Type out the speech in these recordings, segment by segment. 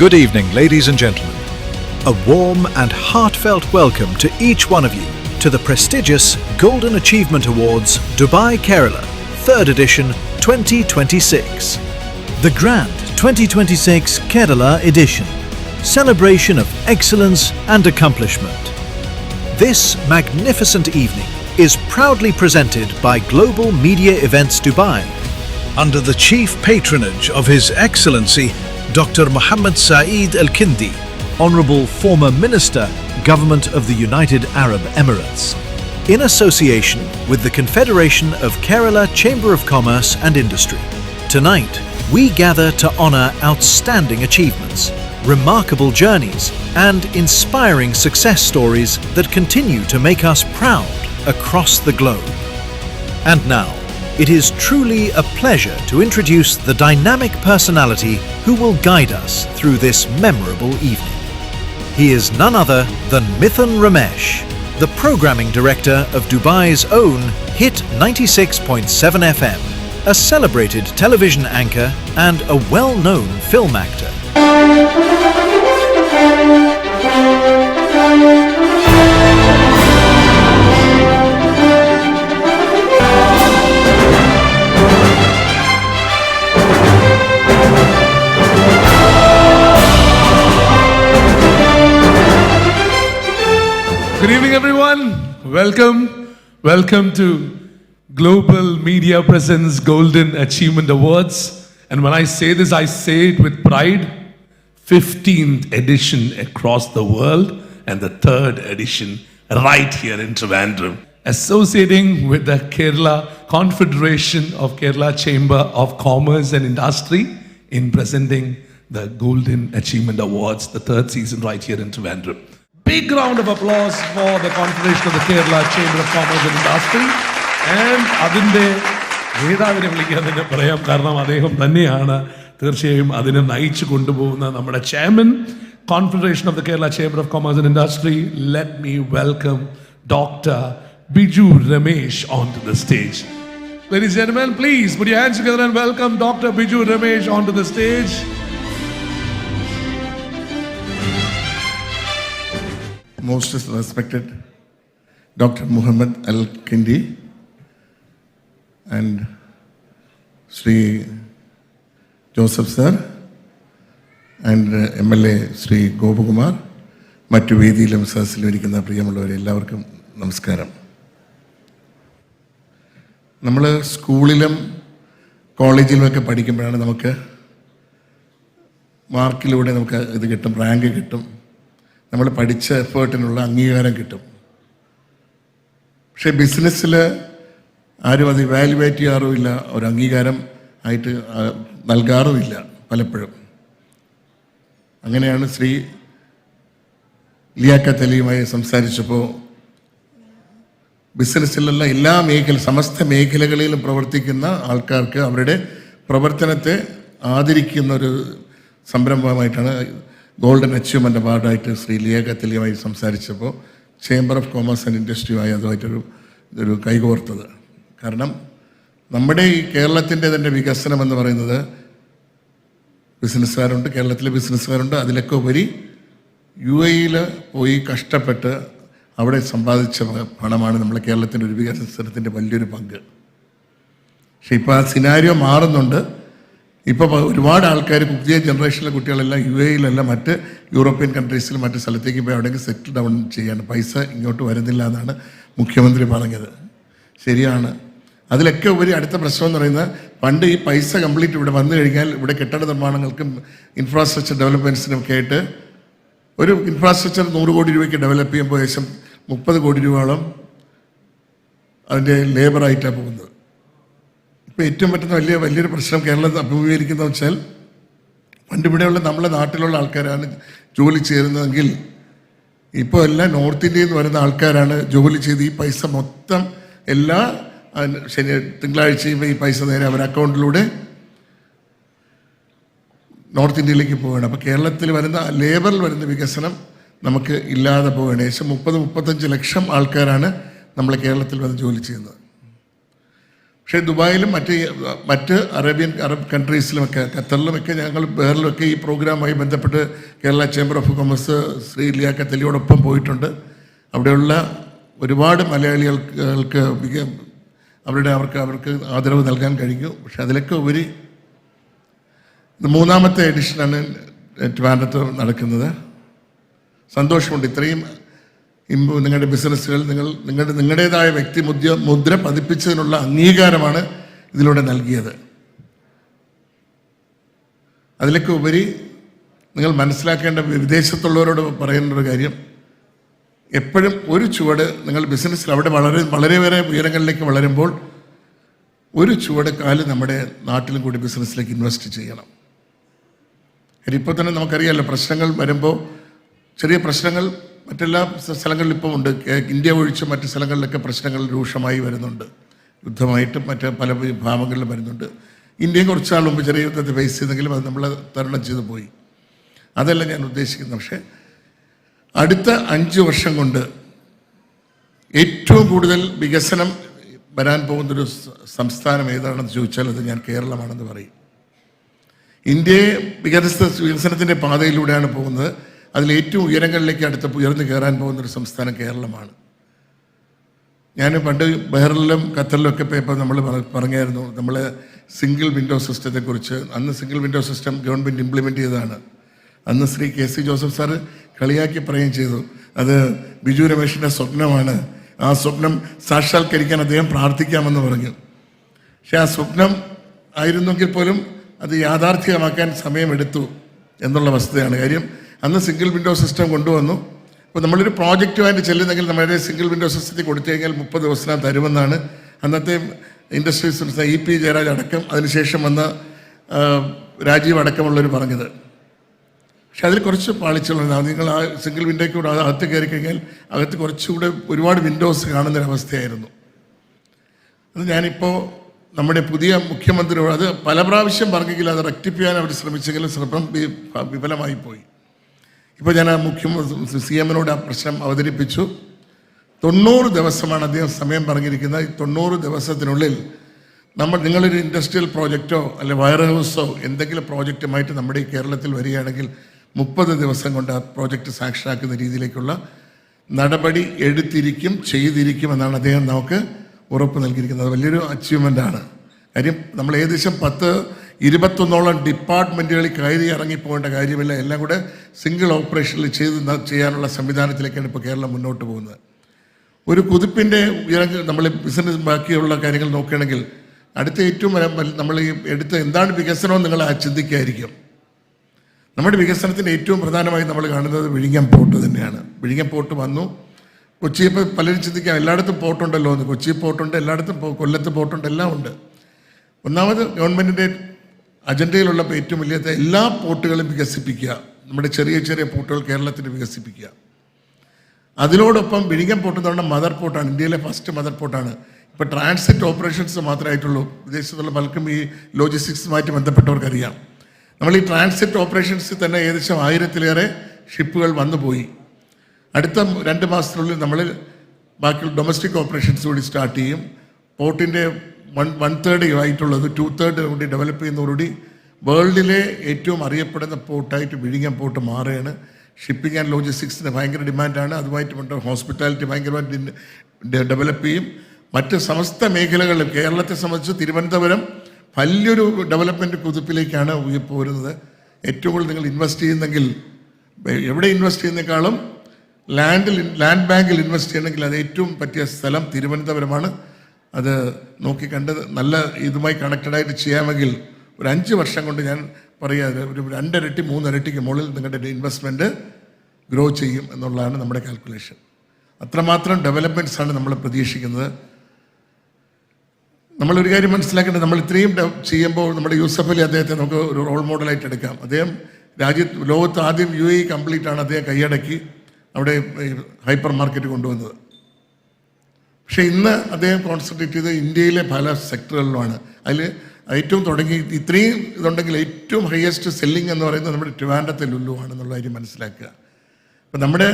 Good evening, ladies and gentlemen. A warm and heartfelt welcome to each one of you to the prestigious Golden Achievement Awards Dubai Kerala 3rd edition 2026. The Grand 2026 Kerala edition, celebration of excellence and accomplishment. This magnificent evening is proudly presented by Global Media Events Dubai under the chief patronage of His Excellency Dr. Mohammed Saeed Al-Kindi, Honorable Former Minister, Government of the United Arab Emirates, in association with the Confederation of Kerala Chamber of Commerce and Industry. Tonight, we gather to honour outstanding achievements, remarkable journeys, and inspiring success stories that continue to make us proud across the globe. And now, it is truly a pleasure to introduce the dynamic personality who will guide us through this memorable evening. He is none other than Mithun Ramesh, the Programming Director of Dubai's own Hit 96.7 FM, a celebrated television anchor and a well-known film actor. Good evening, everyone. Welcome to Global Media Presence Golden Achievement Awards. And when I say this, I say it with pride. 15th edition across the world and the 3rd edition right here in Trivandrum. Associating with the Kerala Confederation of Kerala Chamber of Commerce and Industry in presenting the Golden Achievement Awards, the 3rd season right here in Trivandrum. Big round of applause for the Confederation of the Kerala Chamber of Commerce and Industry. And അതിൻ്റെ നേതാവിനെ വിളിക്കാൻ തന്നെ പറയാം, കാരണം അദ്ദേഹം തന്നെയാണ് തീർച്ചയായും അതിനെ നയിച്ചു കൊണ്ടുപോകുന്ന നമ്മുടെ chairman, Confederation of the Kerala Chamber of Commerce and Industry. Let me welcome Dr. Biju Ramesh onto the stage. Ladies and gentlemen, please put your hands together and welcome Dr. Biju Ramesh onto the stage. Most respected Dr. Mohammed Al-Kindi and Sri Joseph Sir and MLA Sri Gopakumar, മറ്റു വേദിയിലും സദസ്സിലും ഇരിക്കുന്ന പ്രിയമുള്ളവരെ എല്ലാവർക്കും നമസ്കാരം. നമ്മൾ സ്കൂളിലും കോളേജിലുമൊക്കെ പഠിക്കുമ്പോഴാണ് നമുക്ക് മാർക്കിലൂടെ നമുക്ക് ഇത് കിട്ടും, റാങ്ക് കിട്ടും, നമ്മൾ പഠിച്ച എഫേർട്ടിനുള്ള അംഗീകാരം കിട്ടും. പക്ഷേ ബിസിനസ്സിൽ ആരും അത് ഇവാലുവേറ്റ് ചെയ്യാറുമില്ല, ഒരു അംഗീകാരം ആയിട്ട് നൽകാറുമില്ല പലപ്പോഴും. അങ്ങനെയാണ് ശ്രീ ലിയാഖത്ത് അലിയുമായി സംസാരിച്ചപ്പോൾ ബിസിനസ്സിലുള്ള എല്ലാ സമസ്ത മേഖലകളിലും പ്രവർത്തിക്കുന്ന ആൾക്കാർക്ക് അവരുടെ പ്രവർത്തനത്തെ ആദരിക്കുന്ന ഒരു സംരംഭമായിട്ടാണ് ഗോൾഡൻ അച്ചീവ്മെൻ്റ് അവാർഡായിട്ട് ശ്രീ ലിയാഖത്ത് അലിയുമായി സംസാരിച്ചപ്പോൾ ചേംബർ ഓഫ് കോമേഴ്സ് ആൻഡ് ഇൻഡസ്ട്രിയുമായി അതുമായിട്ടൊരു കൈകോർത്തത്. കാരണം നമ്മുടെ ഈ കേരളത്തിൻ്റെ തന്നെ വികസനം എന്ന് പറയുന്നത് ബിസിനസ്സുകാരുണ്ട്, കേരളത്തിലെ ബിസിനസ്സുകാരുണ്ട്, അതിലൊക്കെ ഉപരി UAE പോയി കഷ്ടപ്പെട്ട് അവിടെ സമ്പാദിച്ച പണമാണ് നമ്മളെ കേരളത്തിൻ്റെ ഒരു വികസനത്തിൻ്റെ വലിയൊരു പങ്ക്. പക്ഷെ ഇപ്പോൾ ആ സിനാരിയോ മാറുന്നുണ്ട്. ഇപ്പോൾ ഒരുപാട് ആൾക്കാർ, പുതിയ ജനറേഷനിലെ കുട്ടികളെല്ലാം UAE മറ്റ് യൂറോപ്യൻ കൺട്രീസിൽ മറ്റ് സ്ഥലത്തേക്ക് പോയി അവിടേക്ക് സെറ്റിൽ ഡൗൺ ചെയ്യാണ്. പൈസ ഇങ്ങോട്ട് വരുന്നില്ല എന്നാണ് മുഖ്യമന്ത്രി പറഞ്ഞത്. ശരിയാണ്. അതിലൊക്കെ ഉപരി അടുത്ത പ്രശ്നം എന്ന് പറയുന്നത്, പണ്ട് ഈ പൈസ കംപ്ലീറ്റ് ഇവിടെ വന്നു കഴിഞ്ഞാൽ ഇവിടെ കെട്ടിട നിർമ്മാണങ്ങൾക്കും ഇൻഫ്രാസ്ട്രക്ചർ ഡെവലപ്മെൻറ്റ്സിനൊക്കെ ആയിട്ട് ഒരു ഇൻഫ്രാസ്ട്രക്ചർ 100 കോടി രൂപയ്ക്ക് ഡെവലപ്പ് ചെയ്യുമ്പോൾ ഏകദേശം 30 കോടി രൂപയോളം അതിൻ്റെ ലേബറായിട്ടാണ് പോകുന്നത്. ഇപ്പോൾ ഏറ്റവും പറ്റുന്ന വലിയൊരു പ്രശ്നം കേരളത്തിൽ അഭിമുഖീകരിക്കുന്നത് വെച്ചാൽ, പണ്ട് ഇവിടെയുള്ള നമ്മളെ നാട്ടിലുള്ള ആൾക്കാരാണ് ജോലി ചേരുന്നതെങ്കിൽ ഇപ്പോൾ എല്ലാം നോർത്ത് ഇന്ത്യയിൽ നിന്ന് വരുന്ന ആൾക്കാരാണ് ജോലി ചെയ്ത് ഈ പൈസ മൊത്തം എല്ലാ തിങ്കളാഴ്ചയും ഈ പൈസ നേരെ അവരുടെ അക്കൗണ്ടിലൂടെ നോർത്ത് ഇന്ത്യയിലേക്ക് പോവുകയാണ്. അപ്പോൾ കേരളത്തിൽ വരുന്ന ലേബറിൽ വരുന്ന വികസനം നമുക്ക് ഇല്ലാതെ പോവുകയാണ്. ഏകദേശം 30-35 ലക്ഷം ആൾക്കാരാണ് നമ്മളെ കേരളത്തിൽ വന്ന് ജോലി ചെയ്യുന്നത്. പക്ഷേ ദുബായിലും മറ്റ് അറബ് കൺട്രീസിലുമൊക്കെ, ഖത്തറിലുമൊക്കെ, ഞങ്ങൾ ബഹറിലുമൊക്കെ ഈ പ്രോഗ്രാമുമായി ബന്ധപ്പെട്ട് Kerala chamber of commerce Shri Liyakath അലിയോടൊപ്പം പോയിട്ടുണ്ട്. അവിടെയുള്ള ഒരുപാട് മലയാളികൾക്ക് അവർക്ക് ആദരവ് നൽകാൻ കഴിഞ്ഞു. പക്ഷെ അതിലൊക്കെ ഉപരി ഇത് 3ാമത്തെ എഡിഷനാണ് ട്രിവാൻഡ്രത്ത് നടക്കുന്നത്. സന്തോഷമുണ്ട്. ഇത്രയും നിങ്ങളുടെ ബിസിനസ്സുകൾ നിങ്ങളുടേതായ വ്യക്തി മുദ്ര പതിപ്പിച്ചതിനുള്ള അംഗീകാരമാണ് ഇതിലൂടെ നൽകിയത്. അതിലൊക്കെ ഉപരി നിങ്ങൾ മനസ്സിലാക്കേണ്ട, വിദേശത്തുള്ളവരോട് പറയുന്ന ഒരു കാര്യം, എപ്പോഴും ഒരു ചുവട് നിങ്ങൾ ബിസിനസ്സിൽ അവിടെ വളരെ ഉയരങ്ങളിലേക്ക് വളരുമ്പോൾ ഒരു ചുവട് കാല് നമ്മുടെ നാട്ടിലും കൂടി ബിസിനസ്സിലേക്ക് ഇൻവെസ്റ്റ് ചെയ്യണം. ഇപ്പോൾ തന്നെ നമുക്കറിയാമല്ലോ, പ്രശ്നങ്ങൾ വരുമ്പോൾ, ചെറിയ പ്രശ്നങ്ങൾ മറ്റെല്ലാ സ്ഥലങ്ങളിലും ഇപ്പോൾ ഉണ്ട്. ഇന്ത്യ ഒഴിച്ച് മറ്റ് സ്ഥലങ്ങളിലൊക്കെ പ്രശ്നങ്ങൾ രൂക്ഷമായി വരുന്നുണ്ട്. യുദ്ധമായിട്ടും മറ്റ് പല ഭാഗങ്ങളിലും വരുന്നുണ്ട്. ഇന്ത്യയും കുറച്ചാൾ മുമ്പ് ചെറിയ യുദ്ധത്തെ ഫേസ് ചെയ്തെങ്കിലും അത് നമ്മൾ തരണം ചെയ്തു പോയി. അതല്ല ഞാൻ ഉദ്ദേശിക്കുന്നത്. പക്ഷേ അടുത്ത 5 വർഷം കൊണ്ട് ഏറ്റവും കൂടുതൽ വികസനം വരാൻ പോകുന്നൊരു സംസ്ഥാനം ഏതാണെന്ന് ചോദിച്ചാൽ അത് ഞാൻ കേരളമാണെന്ന് പറയും. ഇന്ത്യയെ വികസനത്തിൻ്റെ പാതയിലൂടെയാണ് പോകുന്നത്. അതിൽ ഏറ്റവും ഉയരങ്ങളിലേക്ക് ഉയർന്നു കയറാൻ പോകുന്നൊരു സംസ്ഥാനം കേരളമാണ്. ഞാൻ പണ്ട് ബഹറിലും ഖത്തറിലും ഒക്കെ പോയപ്പോൾ നമ്മൾ പറഞ്ഞായിരുന്നു, നമ്മൾ സിംഗിൾ വിൻഡോ സിസ്റ്റത്തെക്കുറിച്ച്. അന്ന് single window system government implement ചെയ്തതാണ്. അന്ന് ശ്രീ KC ജോസഫ് സാറ് കളിയാക്കി പറയുകയും ചെയ്തു, അത് ബിജു രമേശിൻ്റെ സ്വപ്നമാണ്, ആ സ്വപ്നം സാക്ഷാത്കരിക്കാൻ അദ്ദേഹം പ്രാർത്ഥിക്കാമെന്ന് പറഞ്ഞു. പക്ഷെ ആ സ്വപ്നം ആയിരുന്നെങ്കിൽ പോലും അത് യാഥാർത്ഥ്യമാക്കാൻ സമയമെടുത്തു എന്നുള്ള വസ്തുതയാണ്. കാര്യം അന്ന് സിംഗിൾ വിൻഡോ സിസ്റ്റം കൊണ്ടുവന്നു. അപ്പോൾ നമ്മളൊരു പ്രോജക്റ്റുമായിട്ട് ചെല്ലുന്നെങ്കിൽ നമ്മുടെ സിംഗിൾ വിൻഡോ സിസ്റ്റത്തിൽ കൊടുത്തു കഴിഞ്ഞാൽ 30 ദിവസത്തിനകം തരുമെന്നാണ് അന്നത്തെ ഇൻഡസ്ട്രീസ് EP ജയരാജ് അടക്കം അതിനുശേഷം വന്ന രാജീവ് അടക്കമുള്ളവർ പറഞ്ഞത്. പക്ഷെ അതിൽ കുറച്ച് പാളിച്ചുള്ളതാണ്. നിങ്ങൾ ആ സിംഗിൾ വിൻഡോയ്ക്ക് കൂടെ അകത്ത് കയറി കഴിഞ്ഞാൽ അകത്ത് കുറച്ചുകൂടെ ഒരുപാട് വിൻഡോസ് കാണുന്നൊരവസ്ഥയായിരുന്നു. അത് ഞാനിപ്പോൾ നമ്മുടെ പുതിയ മുഖ്യമന്ത്രിയോട് അത് പല പ്രാവശ്യം പറഞ്ഞെങ്കിൽ അത് റെക്ടിഫൈ അവർ ശ്രമിച്ചെങ്കിലും ശ്രമം വിഫലമായി പോയി. ഇപ്പോൾ ഞാൻ ആ CM-നോട് ആ പ്രശ്നം അവതരിപ്പിച്ചു. 90 ദിവസമാണ് അദ്ദേഹം സമയം പറഞ്ഞിരിക്കുന്നത്. ഈ 90 ദിവസത്തിനുള്ളിൽ നിങ്ങളൊരു ഇൻഡസ്ട്രിയൽ പ്രോജക്റ്റോ അല്ലെ വയർ ഹൗസോ എന്തെങ്കിലും പ്രോജക്റ്റുമായിട്ട് നമ്മുടെ ഈ കേരളത്തിൽ വരികയാണെങ്കിൽ 30 ദിവസം കൊണ്ട് ആ പ്രോജക്റ്റ് സാക്ഷാക്കുന്ന രീതിയിലേക്കുള്ള നടപടി ചെയ്തിരിക്കും എന്നാണ് അദ്ദേഹം നമുക്ക് ഉറപ്പ് നൽകിയിരിക്കുന്നത്. വലിയൊരു അച്ചീവ്മെൻ്റാണ്. കാര്യം നമ്മൾ ഏകദേശം 10-21 ഡിപ്പാർട്ട്മെൻറ്റുകളിൽ കയറി ഇറങ്ങിപ്പോകേണ്ട കാര്യമില്ല. എല്ലാം കൂടെ സിംഗിൾ ഓപ്പറേഷനിൽ ചെയ്യാനുള്ള സംവിധാനത്തിലേക്കാണ് ഇപ്പോൾ കേരളം മുന്നോട്ട് പോകുന്നത്. ഒരു കുതിപ്പിൻ്റെ നമ്മൾ ബിസിനസ് ബാക്കിയുള്ള കാര്യങ്ങൾ നോക്കുകയാണെങ്കിൽ അടുത്ത ഏറ്റവും നമ്മൾ ഈ എടുത്ത എന്താണ് വികസനമെന്ന് നിങ്ങൾ ചിന്തിക്കായിരിക്കും. നമ്മുടെ വികസനത്തിൻ്റെ ഏറ്റവും പ്രധാനമായി നമ്മൾ കാണുന്നത് വിഴിഞ്ഞം പോർട്ട് തന്നെയാണ്. വിഴിഞ്ഞം പോർട്ട് വന്നു. കൊച്ചി ഇപ്പോൾ പലരും ചിന്തിക്കാം എല്ലായിടത്തും പോർട്ടുണ്ടല്ലോ എന്ന്. കൊച്ചി പോർട്ടുണ്ട്, എല്ലായിടത്തും കൊല്ലത്ത് പോർട്ടുണ്ട്, എല്ലാം ഉണ്ട്. ഒന്നാമത് ഗവൺമെൻറ്റിൻ്റെ അജണ്ടയിലുള്ളപ്പോൾ ഏറ്റവും വലിയ എല്ലാ പോർട്ടുകളും വികസിപ്പിക്കുക. നമ്മുടെ ചെറിയ ചെറിയ പോർട്ടുകൾ കേരളത്തിൽ വികസിപ്പിക്കുക. അതിനോടൊപ്പം വിഴിഞ്ഞം പോർട്ട് എന്ന് പറഞ്ഞാൽ മദർ പോർട്ടാണ്, ഇന്ത്യയിലെ ഫസ്റ്റ് മദർ പോർട്ടാണ്. ഇപ്പോൾ ട്രാൻസിറ്റ് ഓപ്പറേഷൻസ് മാത്രമായിട്ടുള്ളൂ. വിദേശത്തുള്ള പലർക്കും ഈ ലോജിസ്റ്റിക്സുമായിട്ട് ബന്ധപ്പെട്ടവർക്കറിയാം. നമ്മൾ ഈ ട്രാൻസിറ്റ് ഓപ്പറേഷൻസിൽ തന്നെ ഏകദേശം 1000-ലേറെ ഷിപ്പുകൾ വന്നുപോയി. അടുത്ത 2 മാസത്തിനുള്ളിൽ നമ്മൾ ബാക്കിയുള്ള ഡൊമസ്റ്റിക് ഓപ്പറേഷൻസ് കൂടി സ്റ്റാർട്ട് ചെയ്യും. പോർട്ടിൻ്റെ 1/3 ആയിട്ടുള്ളത് 2/3 കൂടി ഡെവലപ്പ് ചെയ്യുന്നതോടുകൂടി വേൾഡിലെ ഏറ്റവും അറിയപ്പെടുന്ന പോർട്ടായിട്ട് വിഴിഞ്ഞം പോർട്ട് മാറുകയാണ്. ഷിപ്പിംഗ് ആൻഡ് ലോജിസ്റ്റിക്സിന് ഭയങ്കര ഡിമാൻഡാണ്. അതുമായിട്ട് ഹോസ്പിറ്റാലിറ്റി ഭയങ്കരമായിട്ട് ഡെവലപ്പ് ചെയ്യും. മറ്റ് സമസ്ത മേഖലകളിലും കേരളത്തെ സംബന്ധിച്ച് തിരുവനന്തപുരം വലിയൊരു ഡെവലപ്മെൻറ്റ് കുതിപ്പിലേക്കാണ് പോരുന്നത്. ഏറ്റവും കൂടുതൽ നിങ്ങൾ ഇൻവെസ്റ്റ് ചെയ്യുന്നെങ്കിൽ എവിടെ ഇൻവെസ്റ്റ് ചെയ്യുന്നേക്കാളും ലാൻഡ് ബാങ്കിൽ ഇൻവെസ്റ്റ് ചെയ്യണമെങ്കിൽ അത് ഏറ്റവും പറ്റിയ സ്ഥലം തിരുവനന്തപുരമാണ്. അത് നോക്കിക്കണ്ട് നല്ല ഇതുമായി കണക്റ്റഡായിട്ട് ചെയ്യാമെങ്കിൽ ഒരു 5 വർഷം കൊണ്ട് ഞാൻ പറയാതെ ഒരു 2 ഇരട്ടി 3 ഇരട്ടിക്ക് മുകളിൽ നിങ്ങളുടെ ഇൻവെസ്റ്റ്മെൻറ്റ് ഗ്രോ ചെയ്യും എന്നുള്ളതാണ് നമ്മുടെ കാൽക്കുലേഷൻ. അത്രമാത്രം ഡെവലപ്മെൻറ്റ്സാണ് നമ്മൾ പ്രതീക്ഷിക്കുന്നത്. നമ്മളൊരു കാര്യം മനസ്സിലാക്കേണ്ടത്, നമ്മൾ ഇത്രയും ചെയ്യുമ്പോൾ നമ്മുടെ യൂസഫ് അലി അദ്ദേഹത്തെ നമുക്ക് ഒരു റോൾ മോഡലായിട്ട് എടുക്കാം. അദ്ദേഹം ലോകത്ത് ആദ്യം UAE കംപ്ലീറ്റ് ആണ് അദ്ദേഹം കൈയടക്കി അവിടെ ഹൈപ്പർ മാർക്കറ്റ് കൊണ്ടുവന്നത്. പക്ഷേ ഇന്ന് അദ്ദേഹം കോൺസെൻട്രേറ്റ് ചെയ്ത് ഇന്ത്യയിലെ പല സെക്ടറുകളിലുമാണ്. അതിൽ ഏറ്റവും തുടങ്ങി ഇത്രയും ഇതുണ്ടെങ്കിൽ ഏറ്റവും ഹയസ്റ്റ് സെല്ലിംഗ് എന്ന് പറയുന്നത് നമ്മുടെ ട്രിവാൻഡ്രത്തെ ലുലു ആണെന്നുള്ള കാര്യം മനസ്സിലാക്കുക. അപ്പം നമ്മുടെ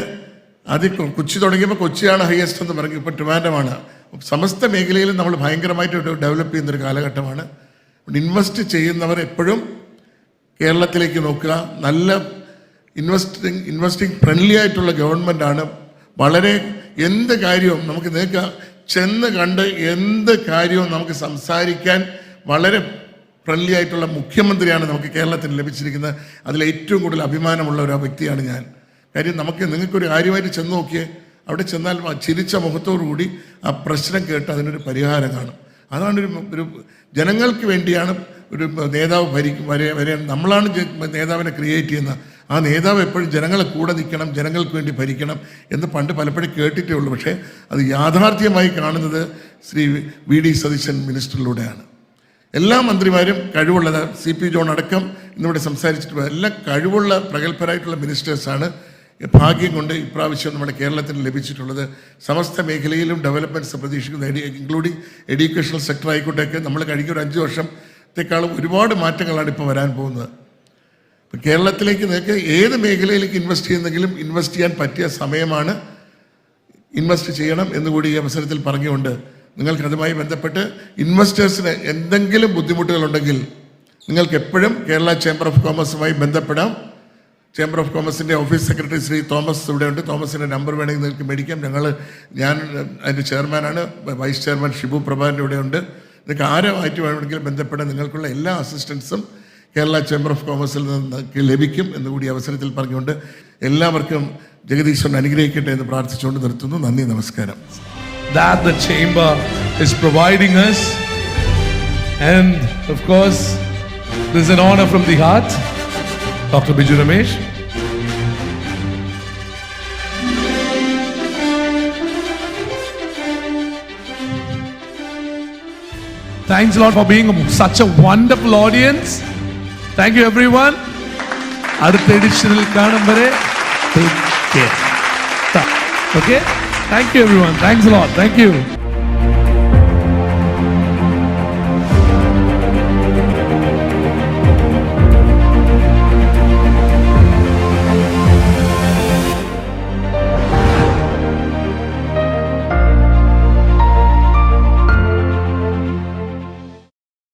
ആദ്യം കൊച്ചി തുടങ്ങിയപ്പോൾ കൊച്ചിയാണ് ഹയസ്റ്റ് എന്ന് പറഞ്ഞു, ഇപ്പോൾ ട്രിവാൻഡ്രമാണ്. സമസ്ത മേഖലയിലും നമ്മൾ ഭയങ്കരമായിട്ട് ഡെവലപ്പ് ചെയ്യുന്നൊരു കാലഘട്ടമാണ്. ഇൻവെസ്റ്റ് ചെയ്യുന്നവർ എപ്പോഴും കേരളത്തിലേക്ക് നോക്കുക. നല്ല ഇൻവെസ്റ്റിംഗ് ഫ്രണ്ട്ലി ആയിട്ടുള്ള ഗവൺമെൻറ്റാണ്. വളരെ എന്ത് കാര്യവും നമുക്ക് നിങ്ങൾക്ക് ചെന്ന് കണ്ട് എന്ത് കാര്യവും നമുക്ക് സംസാരിക്കാൻ വളരെ ഫ്രണ്ട്ലി ആയിട്ടുള്ള മുഖ്യമന്ത്രിയാണ് നമുക്ക് കേരളത്തിന് ലഭിച്ചിരിക്കുന്നത്. അതിൽ ഏറ്റവും കൂടുതൽ അഭിമാനമുള്ള ഒരു വ്യക്തിയാണ് ഞാൻ. കാര്യം നിങ്ങൾക്കൊരു കാര്യമായിട്ട് ചെന്ന് നോക്കിയേ, അവിടെ ചെന്നാൽ ചിരിച്ച മുഖത്തോടുകൂടി ആ പ്രശ്നം കേട്ട് അതിനൊരു പരിഹാരം കാണും. അതാണ് ഒരു ജനങ്ങൾക്ക് വേണ്ടിയാണ് ഒരു നേതാവ് വരാൻ. നമ്മളാണ് നേതാവിനെ ക്രിയേറ്റ് ചെയ്യുന്നത്. ആ നേതാവ് എപ്പോഴും ജനങ്ങളെ കൂടെ നിൽക്കണം, ജനങ്ങൾക്ക് വേണ്ടി ഭരിക്കണം എന്ന് പണ്ട് പലപ്പോഴും കേട്ടിട്ടേ ഉള്ളൂ. പക്ഷേ അത് യാഥാർത്ഥ്യമായി കാണുന്നത് ശ്രീ വി ഡി സതീശൻ മിനിസ്റ്ററിലൂടെയാണ്. എല്ലാ മന്ത്രിമാരും കഴിവുള്ളത്, CP ജോൺ അടക്കം ഇന്നിവിടെ സംസാരിച്ചിട്ട് എല്ലാം കഴിവുള്ള പ്രഗത്ഭരായിട്ടുള്ള മിനിസ്റ്റേഴ്സാണ്. ഭാഗ്യം കൊണ്ട് ഇപ്രാവശ്യം നമ്മുടെ കേരളത്തിന് ലഭിച്ചിട്ടുള്ളത്. സമസ്ത മേഖലയിലും ഡെവലപ്മെൻറ്റ്സ് പ്രതീക്ഷിക്കുന്നത്, ഇൻക്ലൂഡിങ് എഡ്യൂക്കേഷണൽ സെക്ടർ ആയിക്കോട്ടെയൊക്കെ നമ്മൾ കഴിഞ്ഞ ഒരു 5 വർഷത്തെക്കാളും ഒരുപാട് മാറ്റങ്ങളാണ് ഇപ്പോൾ വരാൻ പോകുന്നത്. ഇപ്പം കേരളത്തിലേക്ക് നിങ്ങൾക്ക് ഏത് മേഖലയിലേക്ക് ഇൻവെസ്റ്റ് ചെയ്യുന്നെങ്കിലും ഇൻവെസ്റ്റ് ചെയ്യാൻ പറ്റിയ സമയമാണ്. ഇൻവെസ്റ്റ് ചെയ്യണം എന്നുകൂടി ഈ അവസരത്തിൽ പറഞ്ഞുകൊണ്ട് നിങ്ങൾക്ക് അതുമായി ബന്ധപ്പെട്ട് ഇൻവെസ്റ്റേഴ്സിന് എന്തെങ്കിലും ബുദ്ധിമുട്ടുകളുണ്ടെങ്കിൽ നിങ്ങൾക്ക് എപ്പോഴും കേരള ചേംബർ ഓഫ് കോമേഴ്സുമായി ബന്ധപ്പെടാം. ചേംബർ ഓഫ് കോമേഴ്സിൻ്റെ ഓഫീസ് സെക്രട്ടറി ശ്രീ തോമസ് ഇവിടെയുണ്ട്. തോമസിൻ്റെ നമ്പർ വേണമെങ്കിൽ നിങ്ങൾക്ക് മേടിക്കാം. ഞാൻ അതിൻ്റെ ചെയർമാനാണ്. വൈസ് ചെയർമാൻ ഷിബു പ്രഭാകരൻ്റെ ഇവിടെയുണ്ട്. നിങ്ങൾക്ക് ആരുമായിട്ട് വേണമെങ്കിലും ബന്ധപ്പെടാൻ നിങ്ങൾക്കുള്ള എല്ലാ അസിസ്റ്റൻസും കേരള ചേംബർ ഓഫ് കോമേഴ്സിൽ നിന്ന് ലഭിക്കും എന്നുകൂടി അവസരത്തിൽ പറഞ്ഞുകൊണ്ട് എല്ലാവർക്കും ജഗദീശ്വരൻ അനുഗ്രഹിക്കട്ടെ എന്ന് പ്രാർത്ഥിച്ചുകൊണ്ട് നിർത്തുന്നു. നന്ദി, നമസ്കാരം. That the chamber is providing us, and of course this is an honor from the heart. Dr. Biju Ramesh. Thanks a lot for being such a wonderful audience. Thank you everyone. അടുത്ത എഡിഷനിൽ കാണും വരെ take care. Okay? Thank you everyone. Thanks a lot. Thank you.